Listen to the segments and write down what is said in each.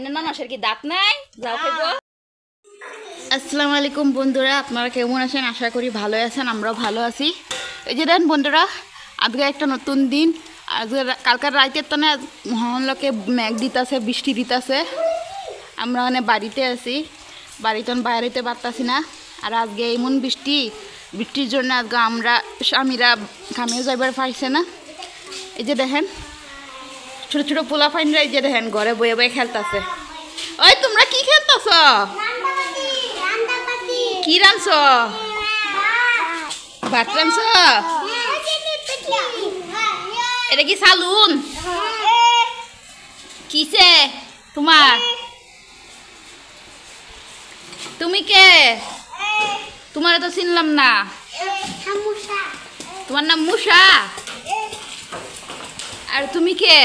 নানাশের কি দাঁত নাই? যাও খাইবো। আসসালামু আলাইকুম বন্ধুরা, আপনারা কেমন আছেন? আশা করি ভালো আছেন, আমরাও ভালো আছি। এই যে দেন বন্ধুরা, আজকে একটা নতুন দিন। আজকে কালকার রাইতের তো না মহল্লাকে মেঘ দিতেছে, বৃষ্টি দিতেছে। আমরা মানে বাড়িতে আছি, বাড়িতে বাইরেতে পারতাছি না। আর আজকে এমন বৃষ্টির জন্য আজকে আমরা স্বামীরা কামেও যাইবার পারছে না। এই যে দেখেন ছোট ছোট পোলা ফাইনরা, এই যে দেখেন ঘরে বয়ে বয়ে খেলতেছে। ওই তোমরা কি খেলতেছ? কি রাঁধছ? ভাত রাঁধছ? এটা কি সালুন? কিসে তোমার? তুমি কে? তোমার তো চিনলাম না। তোমার নাম মুসা? আর তুমি কে?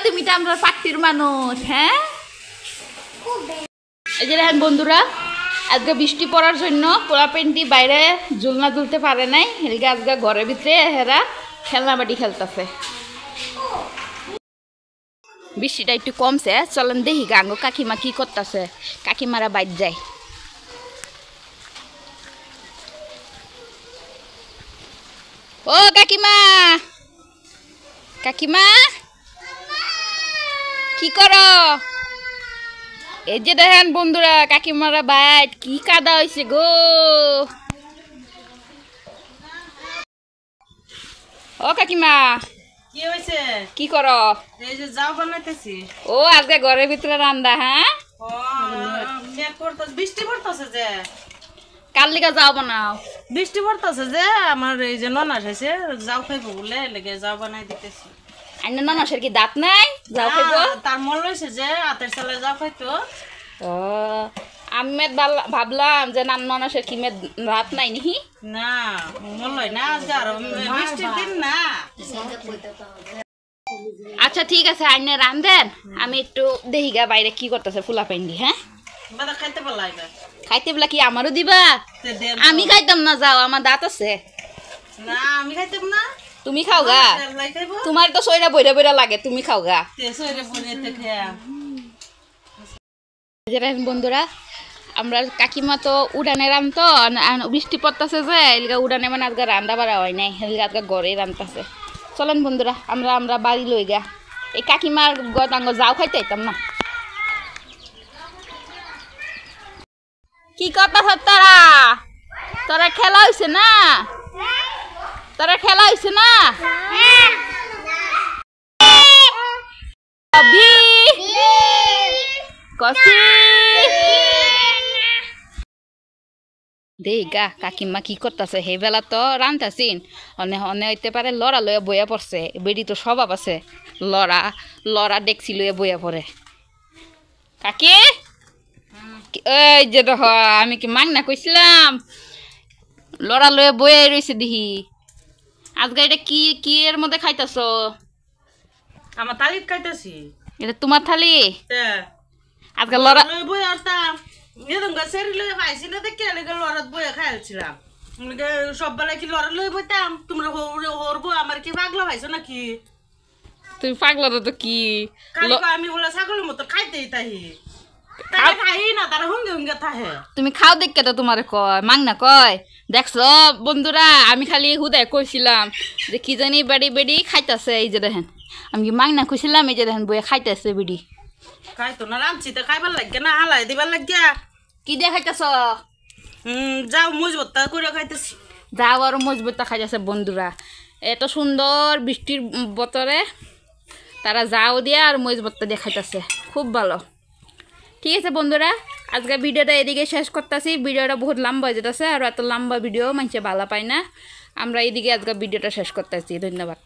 তুমি তো আমরা পাট্টির মানুষ। হ্যাঁ, এই যে দেখেন বন্ধুরা, আজকে বৃষ্টি পড়ার জন্য পোলা পেন্টি বাইরে ঝুলনা তুলতে পারে নাই। হেলকে আজকে ঘরের ভিতরে হেরা খেলনাবাটি খেলতেছে। বৃষ্টিটা একটু কমছে, চলেন দেখি গাঙ্গ কাকিমা কি করতেছে। কাকিমারা বাইর যায়। ও কাকিমা, কাকিমা কি করো? এই যে দেখেন বন্ধুরা, কাকিমারা বাইট কি কাদা হয়েছে গো। ও কাকিমা কি হইছে? কি করো? এই যে যাও বানাইতেছি। ও আজকে ঘরের ভিতরে রান্না? হ্যাঁ, ও মেঘ পড়তাছে, বৃষ্টি পড়তাছে যে। কার লিগা যাও বানাও? বৃষ্টি পড়তাছে যে, আমার এই যে ননাস আছে যাও খাইবো বলে লেগে যাও বানাই দিতেছি। আইনা নানাশের কি দাঁত নাই? যাও খাইবো। তার মন লইছে যে হাতের সালে যাও খাইতো। ও আমি ভাবলাম যে নানাশের কি মেদ দাঁত নাই নিহি। না মন লই না, আজকে আর বৃষ্টির দিন না। আচ্ছা ঠিক আছে, আইনে রান্ধেন, আমি একটু দেখি গা বাইরে কি করতেছে ফুলা পেন্ডি। হ্যাঁ, বাদা খাইতে পারলাইবে। খাইতে বলা কি আমারও দিবা? আমি খাইতাম না, যাও আমার দাঁত আছে। না আমি খাইতাম না। তুমি খাও গা, তোমার তো সইরা বইরা বইরা লাগে, তুমি খাও গা। বন্ধুরা, আমরা কাকিমা তো উড়ানে রান্ধতো, বৃষ্টি পড়তেছে যে এলাকা উড়ানে মানে আজকে রান্না বাড়া হয় নাই, এলাকা আজকে ঘরেই রান্ধতেছে। চলেন বন্ধুরা, আমরা বাড়ি লই গা। এই কাকিমার গদাঙ্গ যাও খাইতে আইতাম না। কি কথা তোরা? তোরা খেলা হয়েছে না? তোরা খেলা হয়েছে না? দেগা কাকিমা কি করতেছে? হে বেলা তো রান্তাছিন, অনে হইতে পারে লড়া লইয়া বইয়া পড়ছে। বেড়ি তো স্বভাব আছে, লড়া দেখছি লইয়া বইয়া পড়ে। কাকি এই যে দেখ, আমি কি মাগনা কইছিলাম লড়া লইয়া বইয়া রয়েছে দেখি। আজকে এটা কি এর মধ্যে খাইতেছ? আমার তালিত খাইতেছি। এটা তোমার থালি? আজকে লড়া লই বই আসতাম, এরকম সেরি লই খাইছি না, দেখে লড়াত বইয়া খাইছিলাম। সব বেলা কি লড়া লই বইতাম? তোমরা হরবো আমার কি পাগলা পাইছো নাকি? তুমি পাগলা তো কি? আমি বলে ছাগলের মতো খাইতেই তাই খাই না, তারা হুঙ্গে হুঙ্গে থাকে। তুমি খাও দেখে তো তোমার কয়, মাংনা কয়। দেখছো বন্ধুরা, আমি খালি হুদায় কইছিলাম যে কি জানি বেড়ি বেড়ি খাইতেছে। এই যে দেখেন, আমি কি মাংনা কইছিলাম? এই যে দেখেন বইয়া খাইতেছে বেড়ি। খাইতো না, রাঁধছি তো খাইবার লাগে না, হালাই দিবার লাগিয়া। কি দিয়ে খাইতেছ? যাও মজবুত করে খাইতেছি। যাও আর মজবুত খাইতেছে বন্ধুরা। এত সুন্দর বৃষ্টির বতরে তারা যাও দিয়ে আর মজবুত দিয়ে খাইতেছে, খুব ভালো। ঠিক আছে বন্ধুরা, আজকে ভিডিওটা এদিকে শেষ করতেছি। ভিডিওটা বহুত লম্বা হয়ে যেতেছে, আর এত লম্বা ভিডিও মানুষে ভালো পায় না। আমরা এদিকে আজকে ভিডিওটা শেষ করতেছি। ধন্যবাদ।